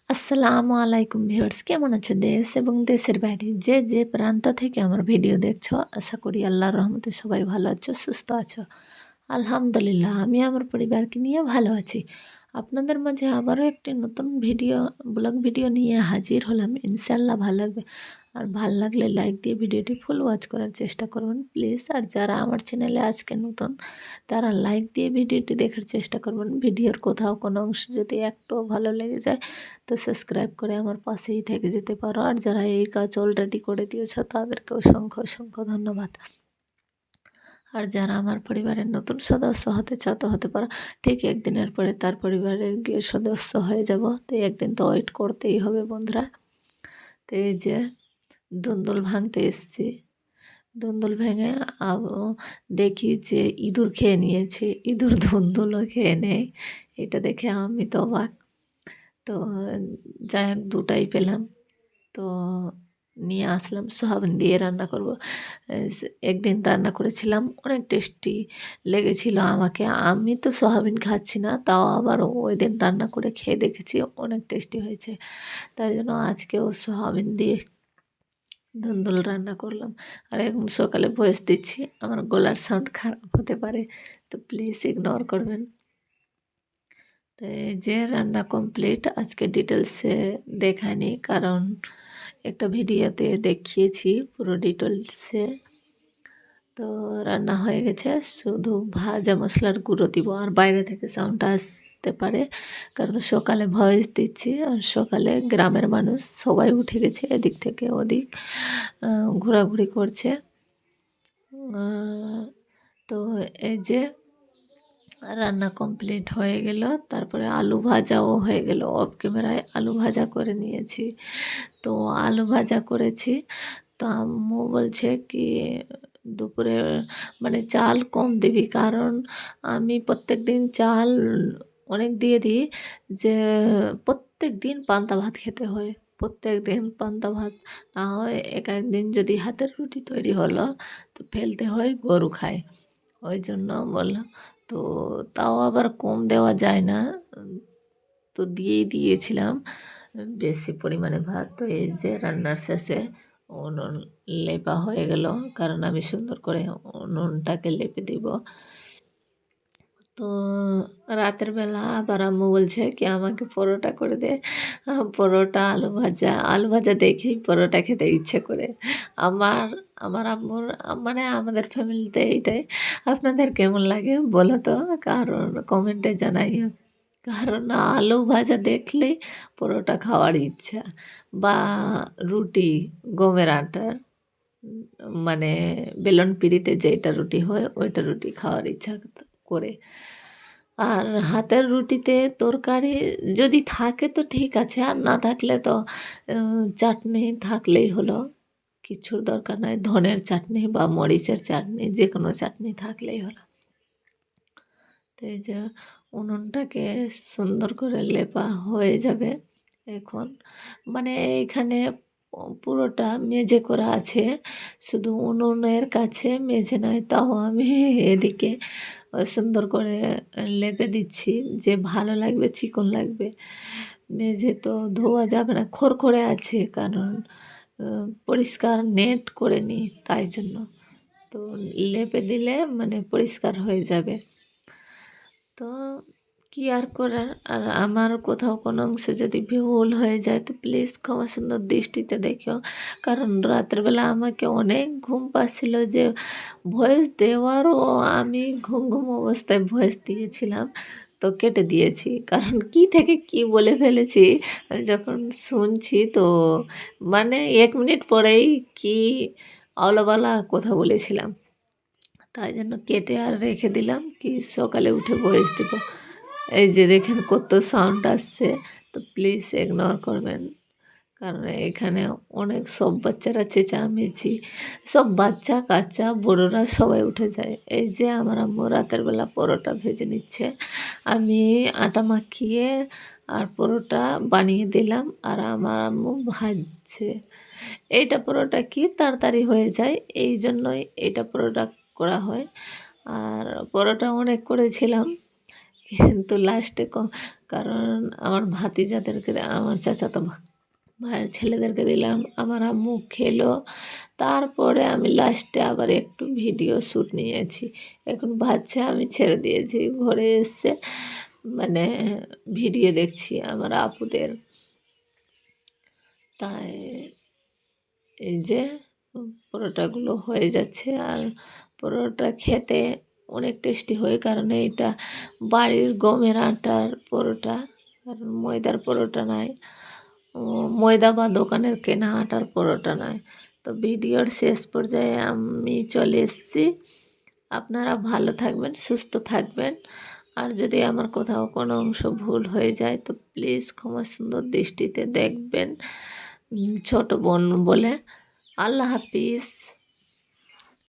আসসালামু আলাইকুম ভিউয়ার্স, কেমন আছো? দেশ এবং দেশের বাইরে যে যে প্রান্ত থেকে আমার ভিডিও দেখছো, আশা করি আল্লাহর রহমতে সবাই ভালো আছো, সুস্থ আছো। আলহামদুলিল্লাহ, আমি আমার পরিবারকে নিয়ে ভালো আছি। আপনাদের মাঝে আবারও একটি নতুন ব্লগ ভিডিও নিয়ে হাজির হলাম। ইনশাআল্লাহ ভালো লাগবে। আর ভালো লাগলে লাইক দিয়ে ভিডিওটি ফুল ওয়াচ করার চেষ্টা করবেন প্লিজ। আর যারা আমার চ্যানেলে আজকে নতুন, তারা লাইক দিয়ে ভিডিওটি দেখার চেষ্টা করবেন। ভিডিওর কোথাও কোনো অংশ যদি একটুও ভালো লেগে যায় তো সাবস্ক্রাইব করে আমার পাশেই থেকে যেতে পারো। আর যারা এই কাজ অলরেডি করে দিয়েছো তাদেরকে অসংখ্য অসংখ্য ধন্যবাদ। আর যারা আমার পরিবারের নতুন সদস্য হতে চাও তো হতে পারো। ঠিক একদিনের পরে তার পরিবারের গিয়ে সদস্য হয়ে যাব, তো একদিন তো ওয়েট করতেই হবে বন্ধুরা। তো এই যে ধুন্দুল ভাঙতে এসছি, ধুন্দুল ভেঙে দেখি যে ইঁদুর খেয়ে নিয়েছে। ইঁদুর ধুন্দুলও খেয়ে নেয়, এটা দেখে আমি তো অবাক। তো যাই হোক, দুটাই পেলাম, তো নিয়ে আসলাম। সোয়াবিন দিয়ে রান্না করব। একদিন রান্না করেছিলাম, অনেক টেস্টি লেগেছিল আমাকে। আমি তো সোয়াবিন খাচ্ছি না, তাও আবার ওই দিন রান্না করে খেয়ে দেখেছি, অনেক টেস্টি হয়েছে। তাই জন্য আজকেও সোয়াবিন দিয়ে ধুন্দুল রান্না করলাম। আর এখন সকালে ভয়েস দিচ্ছি, আমার গলার সাউন্ড খারাপ হতে পারে, তো প্লিজ ইগনোর করবেন। তো এই যে রান্না কমপ্লিট। আজকে ডিটেলসে দেখায়নি, কারণ একটা ভিডিওতে দেখিয়েছি পুরো ডিটেলসে। তো রান্না হয়ে গেছে, শুধু ভাজা মশলার গুঁড়ো দিব। আর বাইরে থেকে সাউন্ডটা আসতে পারে, কারণ সকালে ভয়েস দিচ্ছি। আর সকালে গ্রামের মানুষ সবাই উঠে গেছে, এদিক থেকে ওদিক ঘোরাঘুরি করছে। তো এই যে রান্না কমপ্লিট হয়ে গেল, তারপরে আলু ভাজাও হয়ে গেল। অফ ক্যামেরায় আলু ভাজা করে নিয়েছি। তো আলু ভাজা করেছি, তো আম্মু বলছে কি দুপুরে মানে চাল কম দিবি, কারণ আমি প্রত্যেক দিন চাল অনেক দিয়ে দিই, যে প্রত্যেক দিন পান্তা ভাত খেতে হয়। প্রত্যেক দিন পান্তা ভাত না হয়, এক একদিন যদি হাতের রুটি তৈরি হলো তো ফেলতে হয়, গরু খায়। ওই জন্য বললাম, তো তাও আবার কম দেওয়া যায় না, তো দিয়েছিলাম বেশি পরিমাণে ভাত। তো এই যে রান্নার শেষে উনুন লেপা হয়ে গেল, কারণ আমি সুন্দর করে উনুনটাকে লেপে দিব। তো রাতের বেলা আবার আম্মু বলছে কি আমাকে পরোটা করে দে। পরোটা আলু ভাজা দেখেই পরোটা খেতে ইচ্ছে করে আমার। আমার আম্মুর মানে আমাদের ফ্যামিলিতে এইটাই। আপনাদের কেমন লাগে বলো তো, কারণ কমেন্টে জানাইও। কারণ আলু ভাজা দেখলেই পরোটা খাওয়ার ইচ্ছা, বা রুটি গমের আটার, মানে বেলন পিড়িতে যেটা রুটি হয় ওইটা রুটি খাওয়ার ইচ্ছা করে। আর হাতের রুটিতে তরকারি যদি থাকে তো ঠিক আছে, আর না থাকলে তো চাটনি থাকলেই হলো, কিছুর দরকার নয়। ধনের চাটনি বা মরিচের চাটনি, যে কোনো চাটনি থাকলেই হলো। তো এই যে উনুনটাকে সুন্দর করে লেপা হয়ে যাবে এখন। মানে এখানে পুরোটা মেঝে করা আছে, শুধু উনুনের কাছে মেঝে নয়, তাও আমি এদিকে সুন্দর করে লেপে দিচ্ছি, যে ভালো লাগবে, চিকন লাগবে। মেঝে তো ধোয়া যাবে না, খড়খড়ে আছে, কারণ পরিষ্কার নেট করে নিই, তাই জন্য। তো লেপে দিলে মানে পরিষ্কার হয়ে যাবে। তো কি আর করার। আর আমার কোথাও কোনো অংশ যদি ভুল হয়ে যায় তো প্লিজ ক্ষমা সুন্দর দৃষ্টিতে দেখো, কারণ রাত্রেবেলা আমাকে অনেক ঘুম পাচ্ছিল, যে ভয়েস দেওয়ারও আমি ঘুম ঘুম অবস্থায় ভয়েস দিয়েছিলাম, তো কেটে দিয়েছি। কারণ কি থেকে কি বলে ফেলেছি আমি যখন শুনছি, তো মানে 1 মিনিট পরেই কি আওলাবালা কথা বলেছিলাম, তাই জন্য কেটে আর রেখে দিলাম, কি সকালে উঠে ভয়েস দিব। এই যে দেখেন কত সাউন্ড আসছে, তো প্লিজ ইগনোর করবেন, কারণ এখানে অনেক সব বাচ্চারা চেঁচামেচি, সব বাচ্চা কাচ্চা বড়োরা সবাই উঠে যায়। এই যে আমার আম্মু রাতের বেলা পরোটা ভেজে নিচ্ছে, আমি আটা মাখিয়ে আর পরোটা বানিয়ে দিলাম, আর আমার আম্মু ভাজছে। এইটা পরোটা কি তাড়াতাড়ি হয়ে যায়, এই জন্যই এইটা পরোটা করা হয়। আর পরোটা অনেক করেছিলাম, কিন্তু লাস্টে কারণ আমার ভাতিজাদেরকে, আমার চাচাতো ভাইয়ের ছেলেদেরকে দিলাম, আমার আম্মু খেলো। তারপরে আমি লাস্টে আবার একটু ভিডিও শ্যুট নিয়েছি। এখন ভাবছে আমি ছেড়ে দিয়েছি, ঘরে এসে মানে ভিডিও দেখছি আমার আপুদের। তাই এই যে পরোটাগুলো হয়ে যাচ্ছে, আর পরোটা খেতে অনেক টেস্টি হয়, কারণ এটা বাড়ির গমের আটার পরোটা, কারণ ময়দার পরোটা নয়, ময়দা বা দোকানের কেনা আটার পরোটা নয়। তো ভিডিওর শেষ পর্যায়ে আমি চলে এসেছি। আপনারা ভালো থাকবেন, সুস্থ থাকবেন। আর যদি আমার কোথাও কোনো অংশ ভুল হয়ে যায় তো প্লিজ ক্ষমা সুন্দর দৃষ্টিতে দেখবেন, ছোট বোন বলে। আল্লাহ হাফিজ।